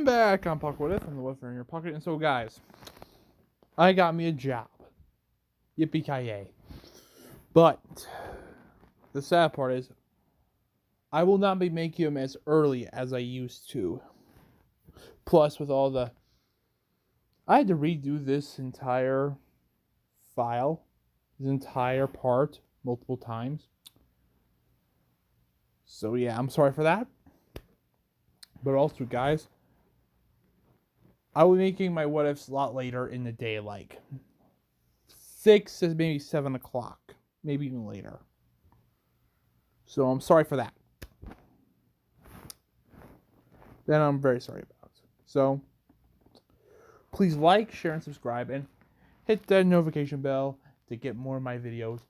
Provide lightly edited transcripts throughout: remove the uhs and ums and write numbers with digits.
I'm back on Pocket What If. I'm the What If in your pocket. And so, guys, I got me a job. Yippee-ki-yay. But the sad part is, I will not be making them as early as I used to. Plus, with all the... I had to redo this entire file, this entire part, multiple times. So, yeah, I'm sorry for that. But also, guys, I will be making my what ifs a lot later in the day, like 6 to maybe 7 o'clock, maybe even later. So I'm sorry for that. Then I'm very sorry about. So please like, share, and subscribe, and hit that notification bell to get more of my videos.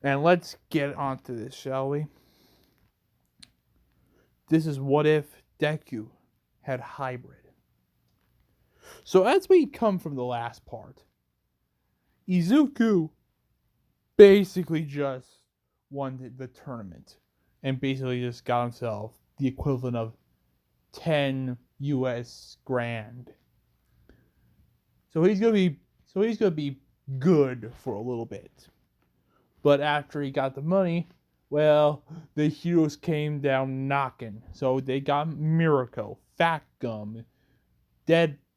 And let's get on to this, shall we? This is what if Deku had hybrid. So as we come from the last part, Izuku basically just won the tournament and basically just got himself the equivalent of 10 US grand. So he's gonna be good for a little bit. But after he got the money, well, the heroes came down knocking. So they got Mirako, Fat Gum,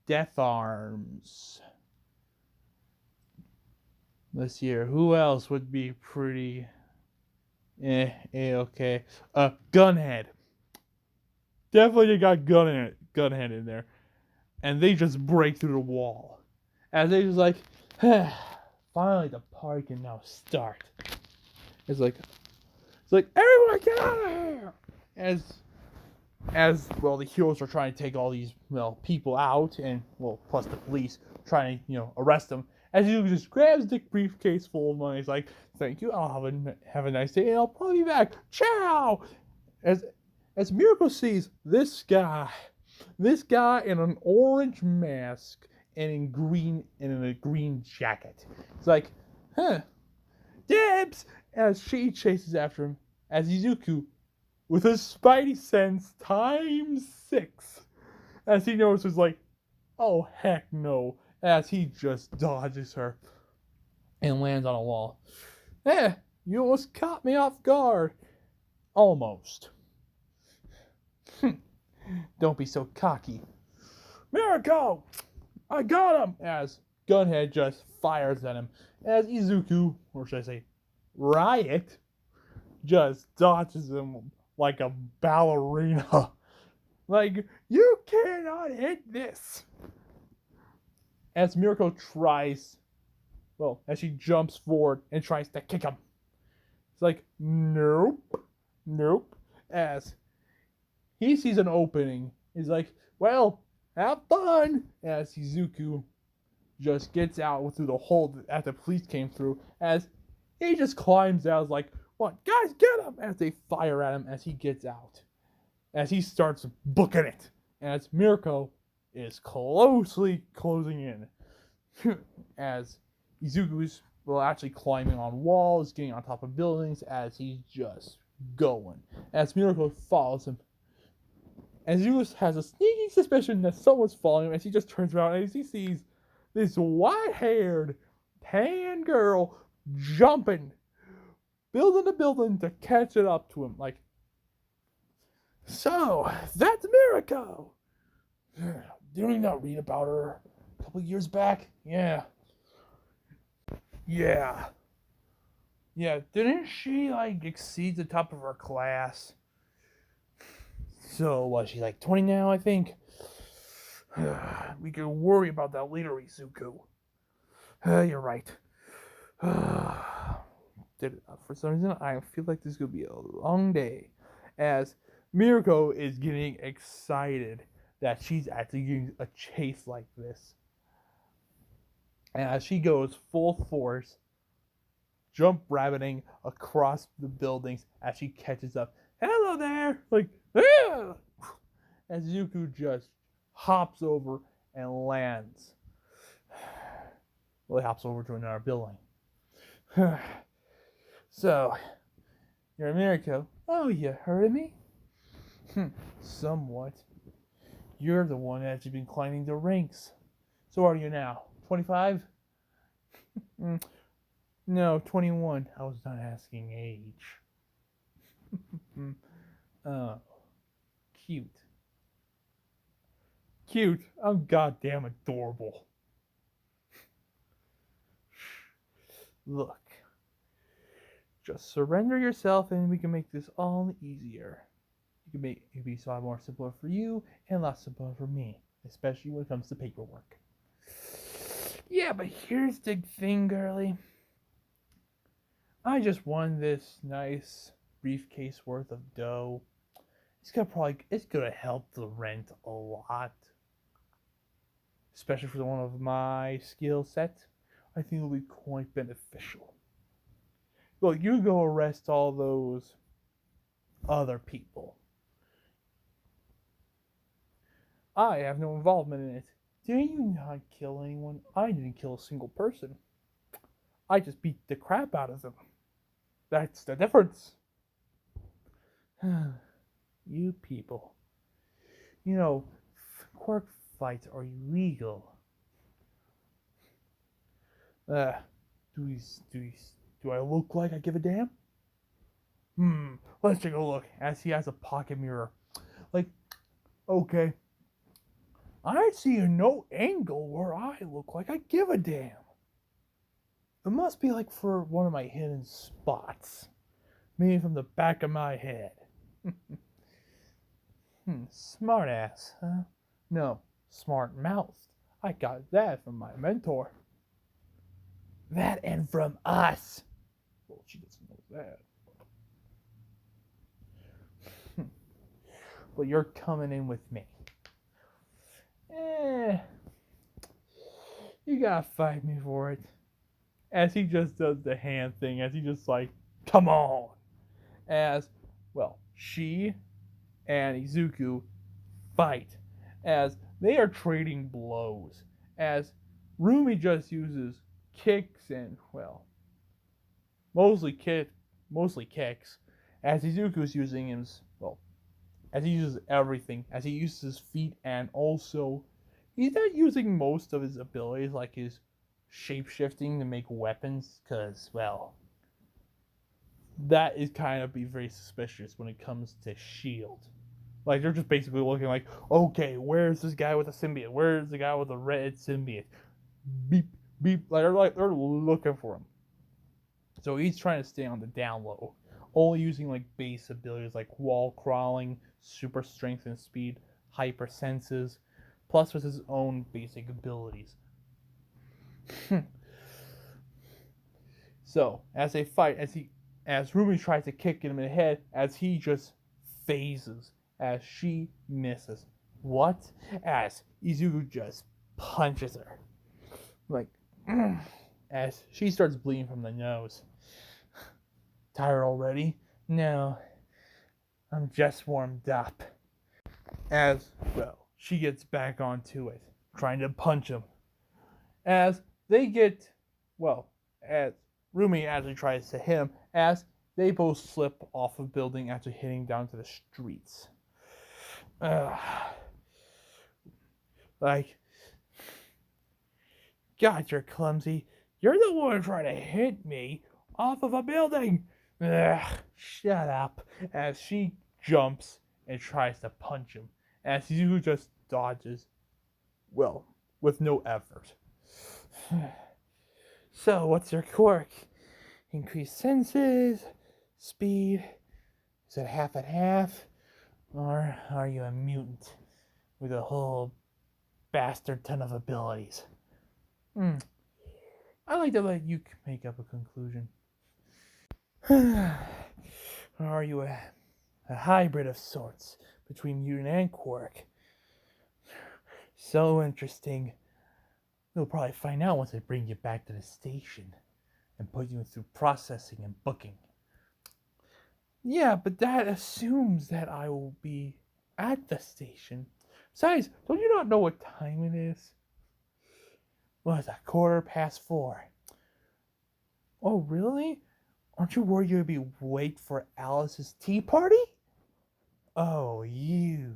Death Arms. Let's see here. Who else would be pretty okay. Gunhead. Definitely got Gunhead in there. And they just break through the wall. As they just like, finally the party can now start. It's like everyone get out of here! As well, the heroes are trying to take all these people out, and plus the police trying to arrest them. As he just grabs the briefcase full of money, he's like, "Thank you, I'll have a nice day, and I'll probably be back. Ciao!" As Mirako sees this guy in an orange mask and in a green jacket, it's like, dibs! As she chases after him, as Izuku, with his spidey sense ×6, as he notices, like, oh heck no, as he just dodges her and lands on a wall. You almost caught me off guard. Almost. Don't be so cocky. Mirako! I got him! As Gunhead just fires at him, as Izuku, or should I say, Riot, just dodges him like a ballerina. Like, you cannot hit this! As Mirako as she jumps forward and tries to kick him. It's like, nope. As he sees an opening, he's like, well, have fun! As Izuku just gets out through the hole that the police came through, as he just climbs out, like, what, guys, get him! As they fire at him as he gets out. As he starts booking it. As Mirako is closely closing in. As Izuku's actually climbing on walls, getting on top of buildings, as he's just going. As Mirako follows him. As Izuku has a sneaky suspicion that someone's following him, as he just turns around and he sees this white-haired tan girl jumping, building to building to catch it up to him. Like, so, that's Mirako! Didn't you not read about her a couple years back? Yeah, didn't she, exceed the top of her class? So, was she, 20 now, I think? We can worry about that later, Izuku. You're right. For some reason, I feel like this is going to be a long day. As Mirako is getting excited that she's actually getting a chase like this. And as she goes full force, jump rabbiting across the buildings as she catches up. Hello there! As Izuku just hops over and lands. Well, he hops over to another building. So, you're Mirako. Oh, you heard of me? Somewhat. You're the one that's been climbing the ranks. So are you now? 25? No, 21. I was not asking age. Oh, cute. Cute. I'm goddamn adorable. Look. Just surrender yourself and we can make this all easier. It can be a lot more simpler for you and a lot simpler for me, especially when it comes to paperwork. Yeah, but here's the thing, girlie. I just won this nice briefcase worth of dough. It's gonna help the rent a lot, especially for one of my skill set. I think it'll be quite beneficial. Well, you go arrest all those other people. I have no involvement in it. Did you not kill anyone? I didn't kill a single person. I just beat the crap out of them. That's the difference. You people. You know, quirk fights are illegal. Do I look like I give a damn? Let's take a look. As he has a pocket mirror. Like, okay. I see no angle where I look like I give a damn. It must be like for one of my hidden spots. Maybe from the back of my head. Smart ass, huh? No, smart mouth. I got that from my mentor. That and from us. Well, she doesn't know that. Well, you're coming in with me. You gotta fight me for it. As he just does the hand thing, as he just like, come on. As, well, she and Izuku fight. As they are trading blows. As Rumi just uses kicks and, well, mostly kicks. As Izuku's using his, well, as he uses everything. As he uses his feet and also, he's not using most of his abilities like his shape-shifting to make weapons, because, well, that is kind of be very suspicious when it comes to S.H.I.E.L.D. Like, they're just basically looking like, okay, where's this guy with a symbiote? Where's the guy with the red symbiote? Beep, beep. Like, they're looking for him. So he's trying to stay on the down low. Only using, like, base abilities like wall crawling, super strength and speed, hyper senses, plus with his own basic abilities. So, as they fight, as Rumi tries to kick him in the head, as he just phases, as she misses. What? As Izuku just punches her. Like, as she starts bleeding from the nose. Tired already? No. I'm just warmed up. As, well, she gets back onto it, trying to punch him. As they get, well, as Rumi actually tries to hit him, as they both slip off a building after hitting down to the streets. Like, God, you're clumsy. You're the one trying to hit me off of a building. Shut up. As she jumps and tries to punch him. As Yuzu just dodges, well, with no effort. So, what's your quirk? Increased senses, speed. Is it half and half? Or are you a mutant with a whole bastard ton of abilities? I like to let you make up a conclusion. Or are you a hybrid of sorts between mutant and quirk? So interesting. We'll probably find out once I bring you back to the station and put you through processing and booking. Yeah, but that assumes that I will be at the station. Besides, don't you not know what time it is? Well, it's 4:15. Oh, really? Aren't you worried you'll be late for Alice's tea party? Oh, you.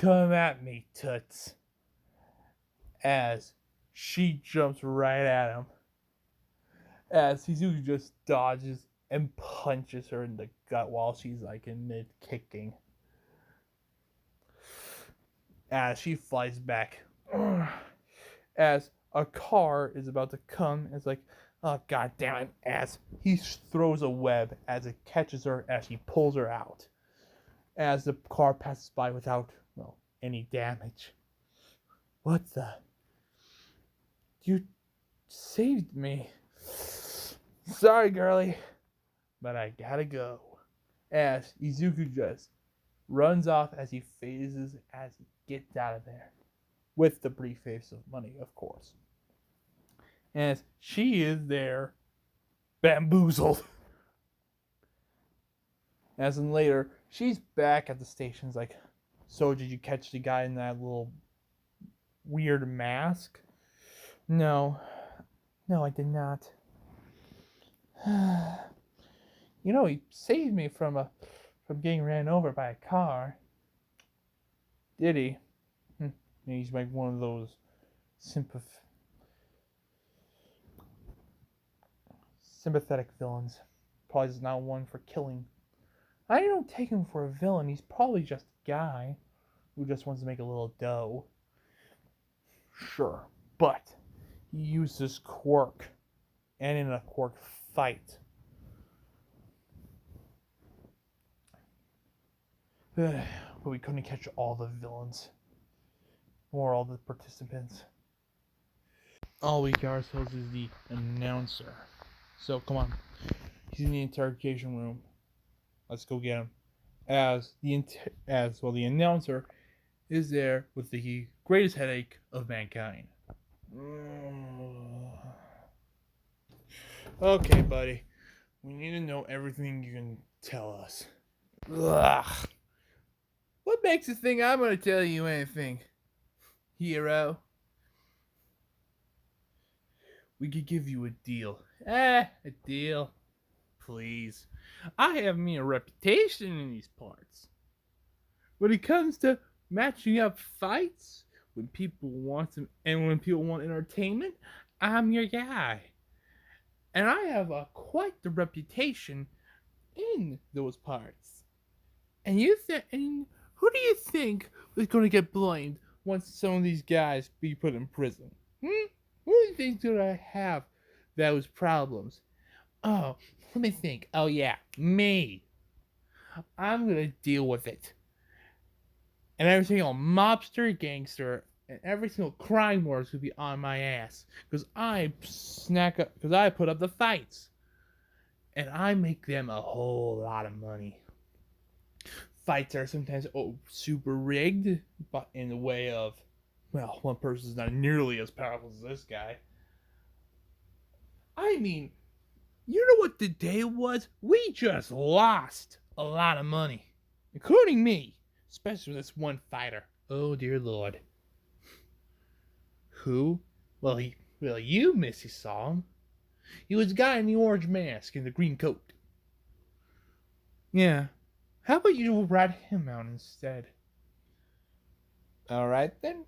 Come at me, Toots. As she jumps right at him. As Shizuku just dodges and punches her in the gut while she's like in mid kicking. As she flies back. As a car is about to come, it's like, oh god damn it, as he throws a web as it catches her as he pulls her out. As the car passes by without, well, any damage. What the? You saved me. Sorry, girlie, but I gotta go. As Izuku just runs off as he phases as he gets out of there. With the briefcase of money, of course. As she is there, bamboozled. As in later, she's back at the stations like, so did you catch the guy in that little weird mask? No, I did not. You know, he saved me from getting ran over by a car. Did he? He's like one of those sympathetic villains. Probably is not one for killing. I don't take him for a villain. He's probably just a guy who just wants to make a little dough. Sure, but he used his quirk, and in a quirk fight. But we couldn't catch all the villains. Or all the participants. All we got ourselves is the announcer. So come on. He's in the interrogation room. Let's go get him. As the announcer is there with the greatest headache of mankind. Okay, buddy. We need to know everything you can tell us. Ugh. What makes you think I'm going to tell you anything, hero? We could give you a deal. A deal? Please. I have me a reputation in these parts. When it comes to matching up fights, when people want some, and when people want entertainment, I'm your guy. And I have quite the reputation in those parts. And who do you think is going to get blamed once some of these guys be put in prison? Who do you think's going to have those problems? Oh, let me think. Oh yeah, me. I'm going to deal with it. And every single mobster, gangster, and every single crime lord is going to be on my ass. Because I put up the fights. And I make them a whole lot of money. Fights are sometimes super rigged, but in the way of, well, one person's not nearly as powerful as this guy. I mean, you know what the day was? We just lost a lot of money. Including me. Especially this one fighter. Oh, dear Lord. Who? Well, you, Missy, saw him. He was the guy in the orange mask and the green coat. Yeah. How about you rat him out instead? Alright then.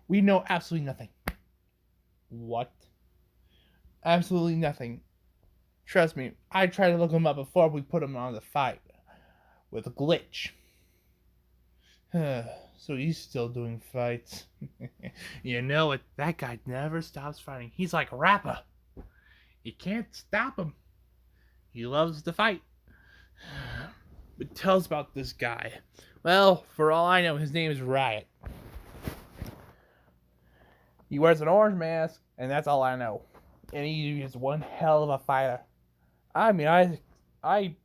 We know absolutely nothing. What? Absolutely nothing. Trust me, I tried to look him up before we put him on the fight. With a glitch. So he's still doing fights. You know it. That guy never stops fighting. He's like Rappa. You can't stop him. He loves to fight. But tell us about this guy. Well, for all I know, his name is Riot. He wears an orange mask, and that's all I know. And he is one hell of a fighter. I mean, I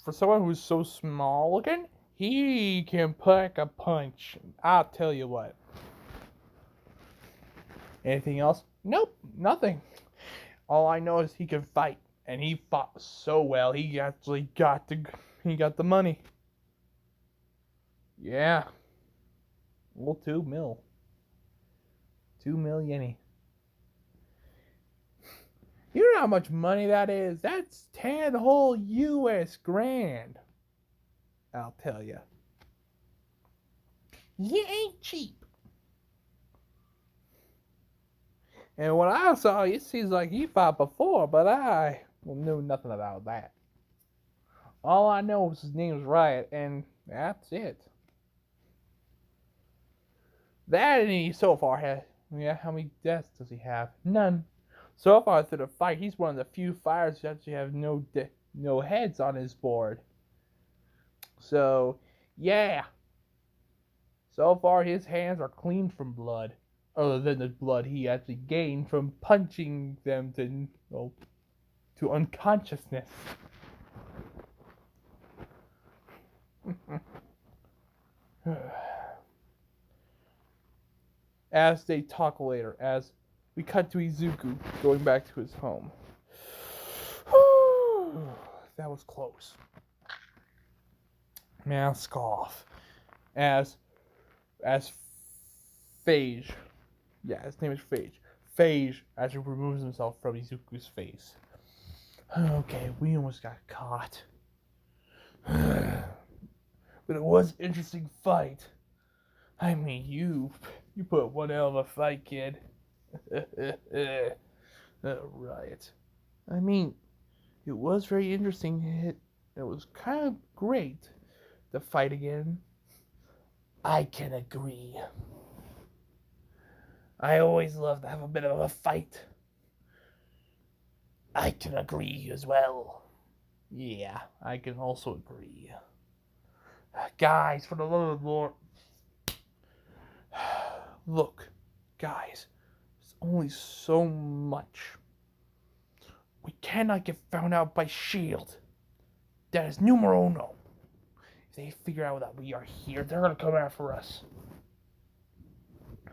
for someone who's so small looking, he can pack a punch. I'll tell you what. Anything else? Nope, nothing. All I know is he can fight, and he fought so well. He actually got the money. Yeah. Well, 2 mil. 2 million. You know how much money that is? That's 10 whole US grand. I'll tell you. You ain't cheap. And what I saw, it seems like you fought before, but I knew nothing about that. All I know is his name's Riot, and that's it. That and he so far has, yeah, how many deaths does he have? None. So far through the fight, he's one of the few fighters who actually have no heads on his board. So, yeah. So far, his hands are clean from blood, other than the blood he actually gained from punching them to unconsciousness. As they talk later, as we cut to Izuku going back to his home. That was close. Mask off. As Phage. Yeah, his name is Phage. Phage actually removes himself from Izuku's face. Okay, we almost got caught. But it was an interesting fight. I mean, you put one hell of a fight, kid. Riot. I mean, it was very interesting. It was kind of great to fight again. I can agree. I always love to have a bit of a fight. I can agree as well. Yeah, I can also agree. Guys, for the love of the Lord. Look, guys, there's only so much. We cannot get found out by S.H.I.E.L.D. That is numero uno. If they figure out that we are here, they're gonna come after us.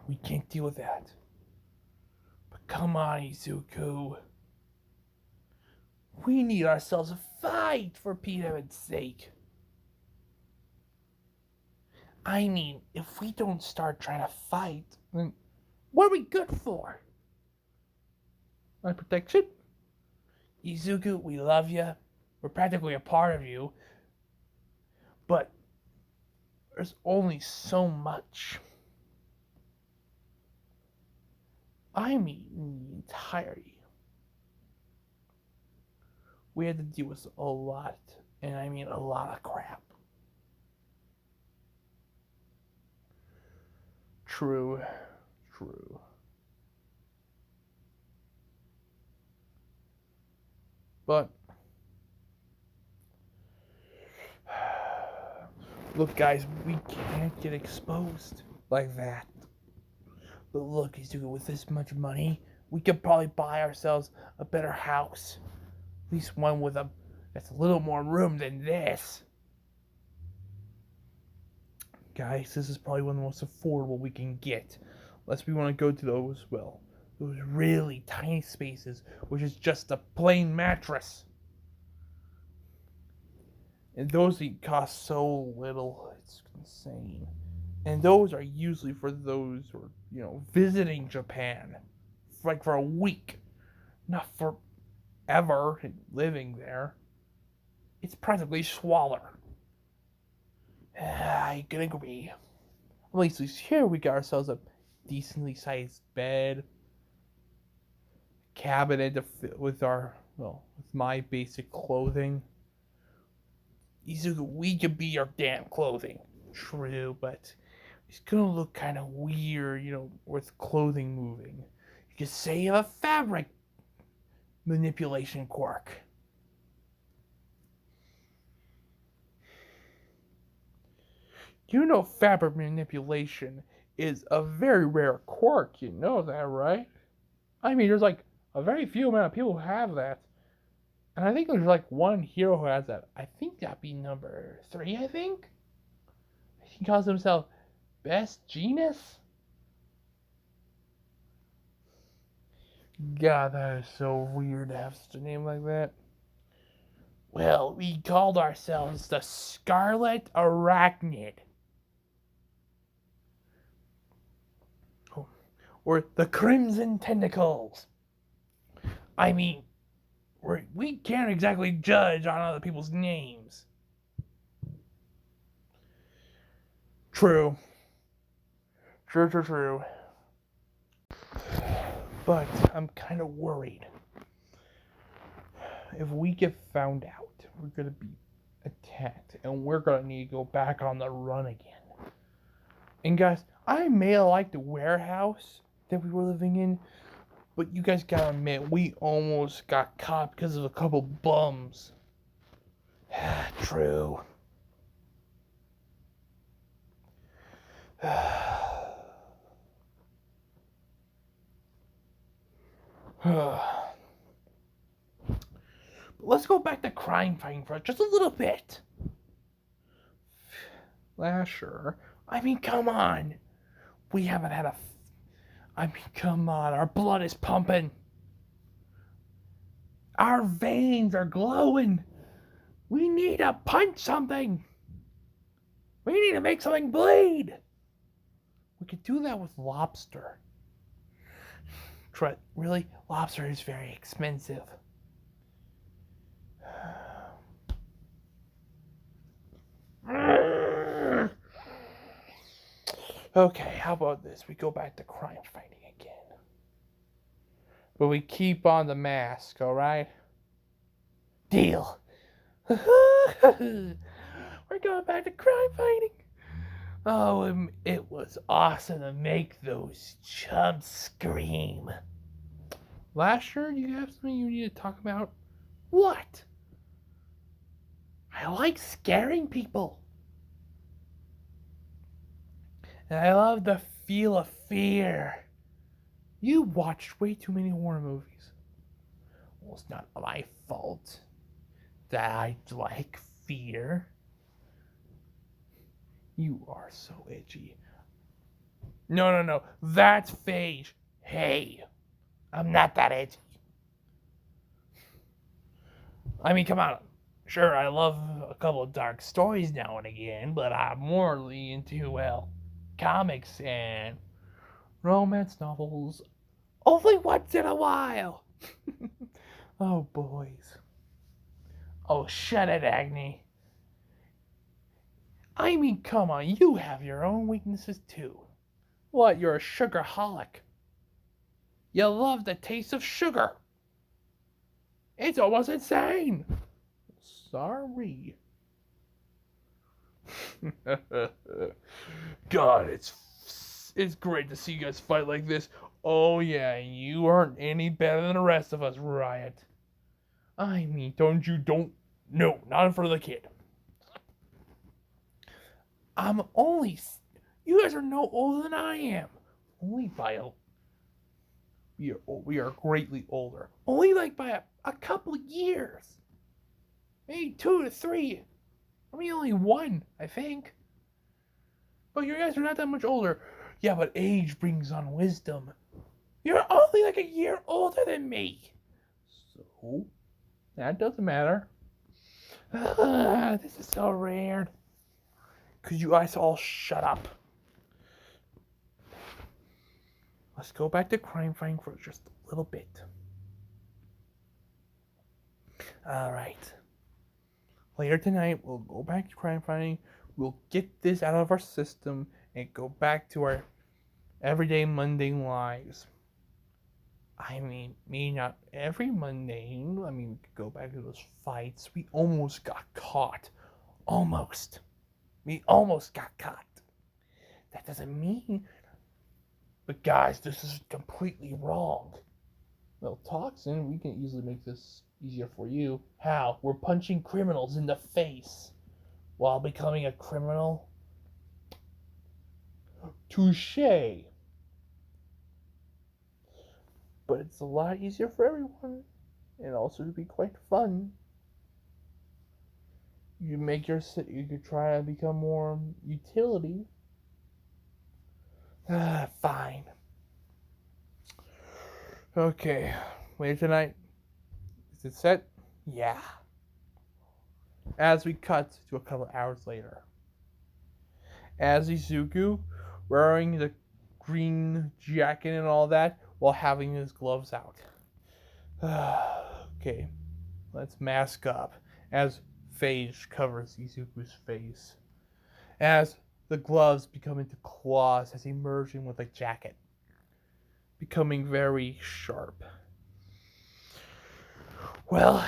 We can't deal with that. But come on, Izuku. We need ourselves a fight, for Pete Heaven's sake. I mean, if we don't start trying to fight, then what are we good for? My protection? Izuku, we love you. We're practically a part of you. But there's only so much. I mean, the entirety. We had to deal with a lot, and I mean a lot of crap. True. But look, guys, we can't get exposed like that. But look, Izuku, with this much money, we could probably buy ourselves a better house. At least one with that's a little more room than this. Guys, this is probably one of the most affordable we can get. Unless we want to go to those really tiny spaces, which is just a plain mattress. And those cost so little, it's insane. And those are usually for those who are, visiting Japan. For a week. Not forever living there. It's practically squalor. I can agree. At least here we got ourselves a decently sized bed, cabinet to fit with with my basic clothing. Izuku, we could be your damn clothing. True, but it's gonna look kind of weird, with clothing moving. You could say you have a fabric manipulation quirk. Fabric manipulation is a very rare quirk. You know that, right? I mean, there's like a very few amount of people who have that. And I think there's like one hero who has that. I think that'd be number 3, I think? He calls himself Best Genius? God, that is so weird to have such a name like that. Well, we called ourselves the Scarlet Arachnid. Or the Crimson Tentacles. I mean, we can't exactly judge on other people's names. True. True. But I'm kind of worried. If we get found out, we're going to be attacked. And we're going to need to go back on the run again. And guys, I may have liked the warehouse that we were living in. But you guys gotta admit, we almost got caught because of a couple bums. True. Let's go back to crime fighting for just a little bit. Lasher, I mean, come on. We haven't had come on, our blood is pumping. Our veins are glowing. We need to punch something. We need to make something bleed. We could do that with lobster. Really? Lobster is very expensive. Okay, how about this? We go back to crime fighting again. But we keep on the mask, alright? Deal. We're going back to crime fighting. Oh, it was awesome to make those chubs scream. Lasher, do you have something you need to talk about? What? I like scaring people. And I love the feel of fear. You watched way too many horror movies. Well, it's not my fault that I like fear. You are so itchy. No. That's Phage. Hey, I'm not that itchy. I mean, come on. Sure, I love a couple of dark stories now and again, but I'm more into, comics and romance novels only once in a while. Oh, boys. Oh, shut it, Agni. I mean, come on, you have your own weaknesses too. What, you're a sugarholic? You love the taste of sugar. It's almost insane. Sorry. God, it's great to see you guys fight like this. Oh yeah, you aren't any better than the rest of us, Riot. I mean, no, not in front of the kid. You guys are no older than I am. Only by we are greatly older. Only like by a couple of years. Maybe 2 to 3. I mean, only 1, I think. But you guys are not that much older. Yeah, but age brings on wisdom. You're only like a year older than me. So, that doesn't matter. This is so weird. Could you guys all shut up? Let's go back to crime fighting for just a little bit. Alright. Later tonight, we'll go back to crime fighting. We'll get this out of our system and go back to our everyday mundane lives. I mean, maybe not every mundane. I mean, we could go back to those fights. We almost got caught. Almost. We almost got caught. That doesn't mean... But guys, this is completely wrong. Well, Toxin, we can easily make this easier for you. How? We're punching criminals in the face while becoming a criminal? Touché. But it's a lot easier for everyone. And also to be quite fun. You could try to become more utility. Fine. Okay. Later tonight. Is it set? Yeah. As we cut to a couple hours later. As Izuku, wearing the green jacket and all that, while having his gloves out. Okay. Let's mask up. As Phage covers Izuku's face. As the gloves become into claws as he merges in with a jacket, becoming very sharp. Well,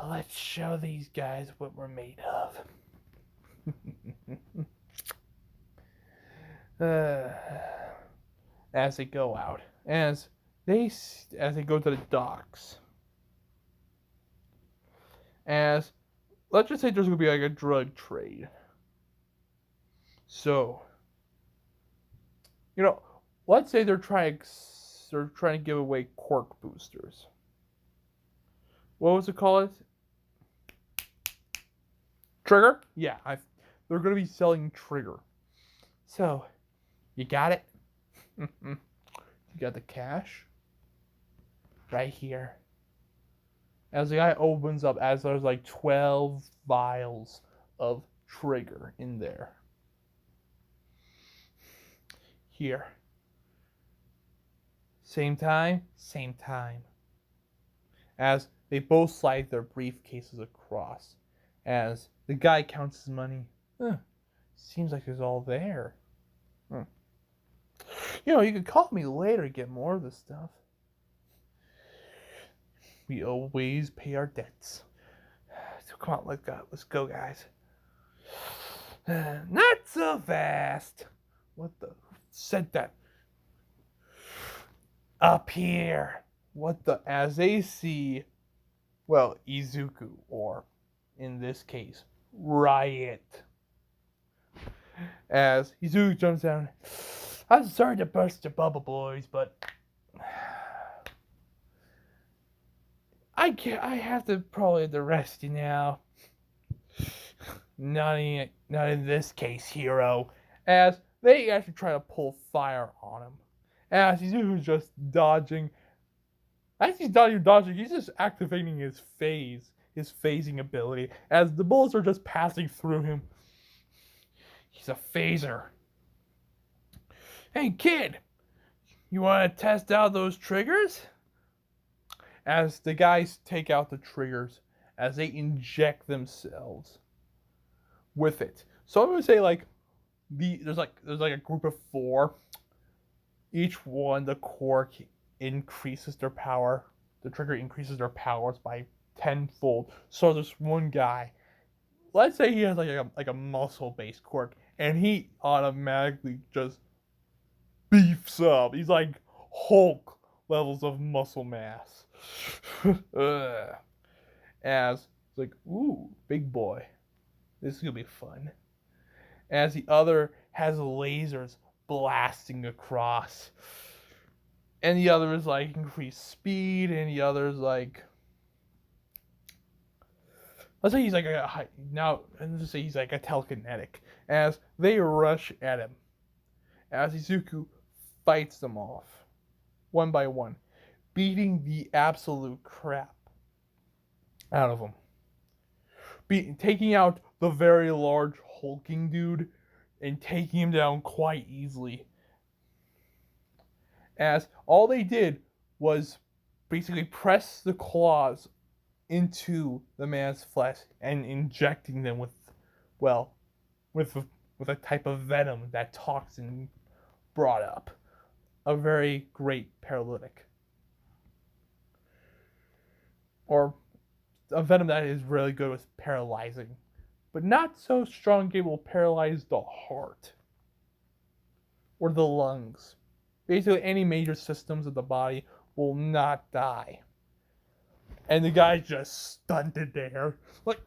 let's show these guys what we're made of. As they go out, as they go to the docks, as let's just say there's gonna be like a drug trade. So, let's say they're trying to give away quirk boosters. What was it called? Trigger? Yeah, they're gonna be selling Trigger. So, you got it? You got the cash? Right here. As the guy opens up, as there's like 12 vials of Trigger in there. Here. Same time, same time. As they both slide their briefcases across. As the guy counts his money. Seems like it's all there. You could call me later to get more of this stuff. We always pay our debts. So come on, let's go, guys. Not so fast. What the? Who said that? Up here. What the? As they see, well, Izuku, or in this case, Riot. As Izuku jumps down. I'm sorry to burst your bubble, boys, but I have to probably arrest you now. Not in this case, hero. As they actually try to pull fire on him. As Izuku's just dodging. As he's dodging, he's just activating his phasing ability. As the bullets are just passing through him. He's a phaser. Hey, kid, you want to test out those triggers? As the guys take out the triggers, as they inject themselves with it. So I'm gonna say there's a group of 4. Each one, the quirk increases their power. The trigger increases their powers by 10-fold. So there's one guy. Let's say he has like a muscle-based quirk, and he automatically just beefs up. He's like Hulk levels of muscle mass. As it's like, ooh, big boy. This is gonna be fun. As the other has lasers blasting across. And the other is like increased speed, and the other is like, let's say he's like let's say he's like a telekinetic. As they rush at him. As Izuku fights them off, one by one, beating the absolute crap out of them. Taking out the very large hulking dude and taking him down quite easily. As all they did was basically press the claws into the man's flesh and injecting them with a type of venom that toxin brought up. A very great paralytic. Or a venom that is really good with paralyzing. But not so strong it will paralyze the heart. Or the lungs. Basically any major systems of the body will not die. And the guy's just stunted there. Like,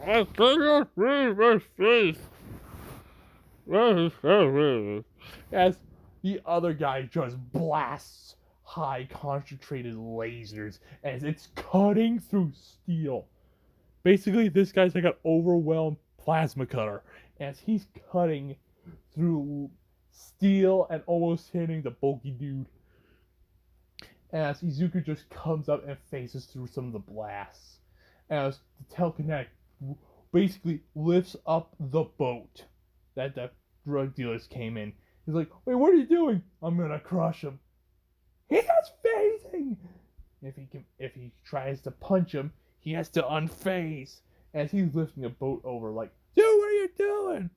I cannot read my face. As the other guy just blasts high concentrated lasers as it's cutting through steel. Basically, this guy's like an overwhelmed plasma cutter as he's cutting through steel and almost hitting the bulky dude. As Izuku just comes up and faces through some of the blasts. As the telekinetic basically lifts up the boat that the drug dealers came in. He's like, wait, what are you doing? I'm gonna crush him. He has phasing! If he tries to punch him, he has to unphase. As he's lifting the boat over like, dude, what are you doing?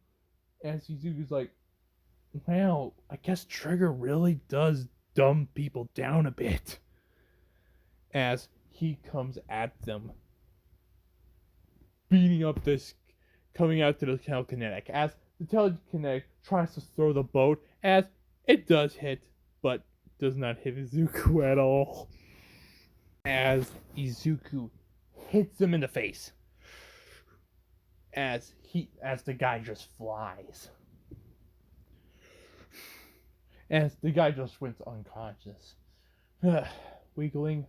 And Izuku's like, well, I guess Trigger really does dumb people down a bit. As he comes at them, beating up this, coming out to the telekinetic. As the telekinetic tries to throw the boat, as it does hit, but does not hit Izuku at all. As Izuku hits him in the face. As the guy just flies. As the guy just went unconscious. Wiggling.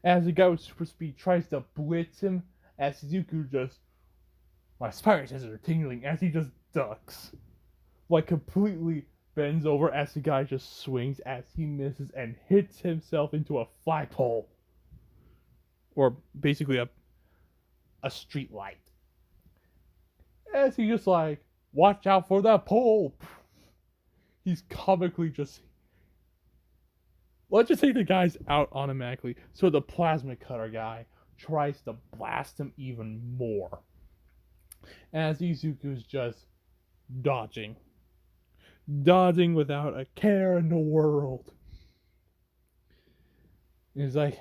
As the guy with super speed tries to blitz him, as Izuku just... My spider senses are tingling as he just ducks. Like completely bends over as the guy just swings as he misses and hits himself into a flagpole. Or basically a street light. As he just like, watch out for that pole. He's comically just... Let's just say the guy's out automatically. So the plasma cutter guy tries to blast him even more. As Izuku's just dodging. Dodging without a care in the world. And he's like,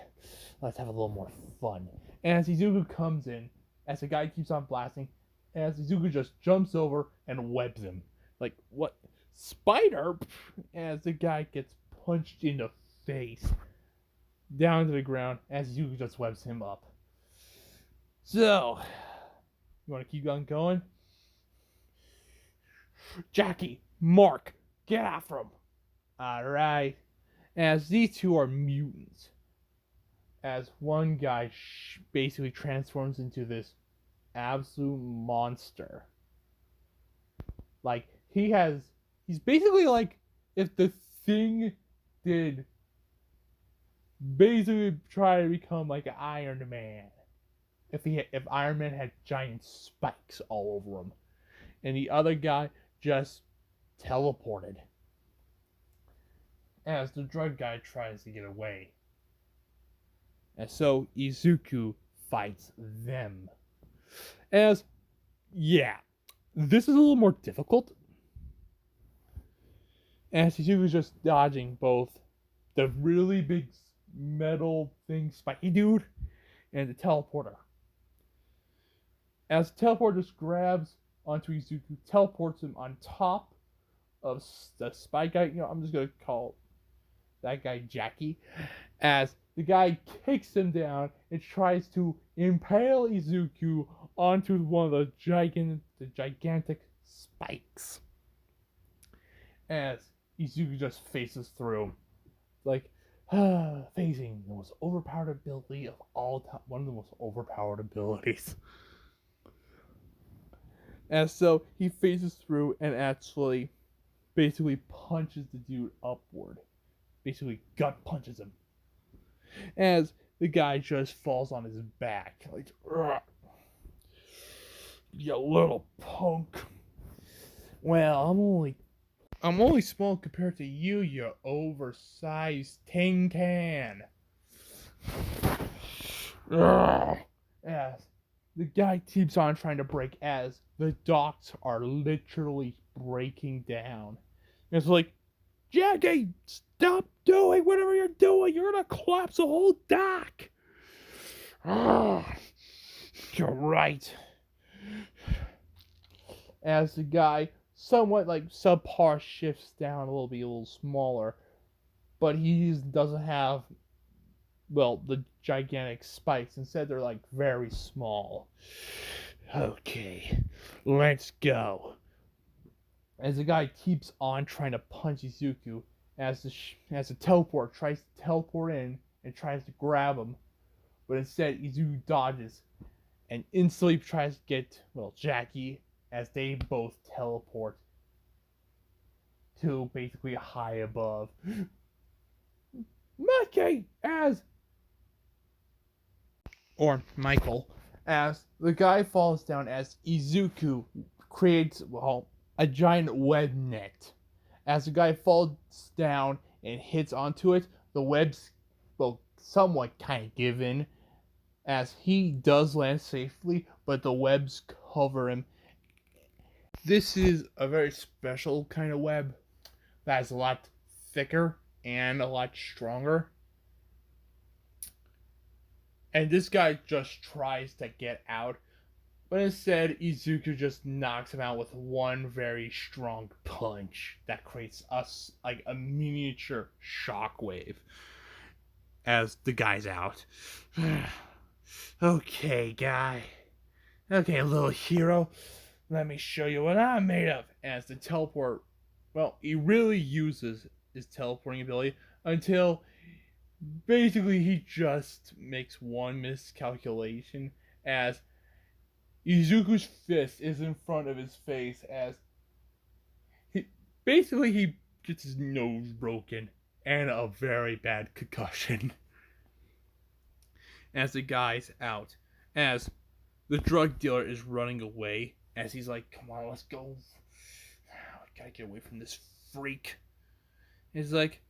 let's have a little more fun. And as Izuku comes in, as the guy keeps on blasting, as Izuku just jumps over and webs him. Like, what? Spider? As the guy gets punched in the face. Down to the ground as Izuku just webs him up. So, you want to keep on going? Jackie, Mark, get after him. Alright. As these two are mutants. As one guy basically transforms into this absolute monster. Like, he's basically like if the Thing did basically try to become like an Iron Man. If Iron Man had giant spikes all over him. And the other guy just teleported. As the drug guy tries to get away. And so Izuku fights them. As, yeah, this is a little more difficult. As Izuku's just dodging both the really big metal thing, spiky dude, and the teleporter. As the teleporter just grabs onto Izuku, teleports him on top of the spy guy. I'm just going to call that guy Jackie. As the guy kicks him down and tries to impale Izuku onto one of the gigantic spikes. As Izuku just faces through. Like, facing the most overpowered ability of all time. One of the most overpowered abilities. And so he faces through and actually basically punches the dude upward. Basically gut punches him. As the guy just falls on his back. Like, you little punk. Well, I'm only small compared to you, you oversized tin can. As the guy keeps on trying to break as the docks are literally breaking down. And it's like, Jackie, stop doing whatever you're doing. You're going to collapse the whole dock. You're right. As the guy somewhat like subpar shifts down a little smaller, but he doesn't have, well, the gigantic spikes. Instead, they're like very small. Okay, let's go. As the guy keeps on trying to punch Izuku, as the teleport tries to teleport in and tries to grab him, but instead Izuku dodges and instantly tries to get, well, Jackie, as they both teleport to basically high above. Mikey, or Michael, as the guy falls down as Izuku creates, well, a giant web net. As the guy falls down and hits onto it, the web's, well, somewhat kind of given, as he does land safely, but the webs cover him. This is a very special kind of web that's a lot thicker and a lot stronger. And this guy just tries to get out, but instead Izuku just knocks him out with one very strong punch that creates us like a miniature shockwave as the guy's out. Okay, guy. Okay, little hero. Let me show you what I'm made of. As the teleport, well, he really uses his teleporting ability until basically he just makes one miscalculation as Izuku's fist is in front of his face as he gets his nose broken and a very bad concussion. As the guy's out, as the drug dealer is running away, as he's like, come on, let's go. I gotta get away from this freak. He's like,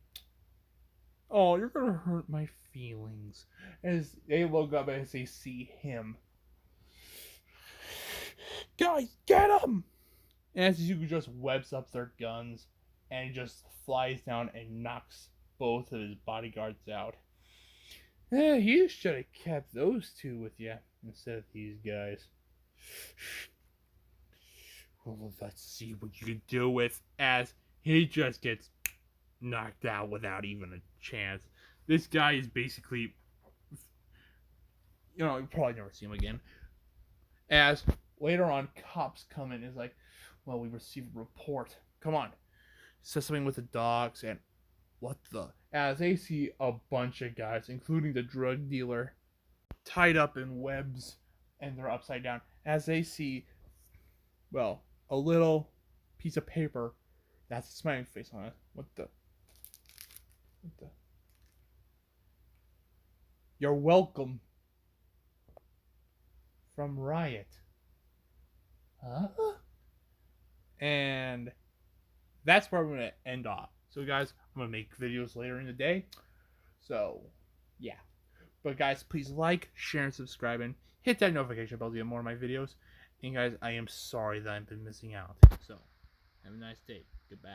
oh, you're gonna hurt my feelings. As they look up as they see him. Guys, get him! And as you just webs up their guns and just flies down and knocks both of his bodyguards out. You should have kept those two with you instead of these guys. Well, let's see what you can do with as he just gets knocked out without even a chance. This guy is basically, you probably never see him again. As later on, cops come in and is like, well, we received a report. Come on. Says something with the dogs and what the? As they see a bunch of guys, including the drug dealer, tied up in webs and they're upside down. As they see, well, a little piece of paper that's a smiling face on it. What the? You're welcome. From Riot. Huh? And that's where I'm going to end off. So, guys, I'm going to make videos later in the day. So, yeah. But, guys, please like, share, and subscribe. And hit that notification bell to get more of my videos. And, guys, I am sorry that I've been missing out. So, have a nice day. Goodbye.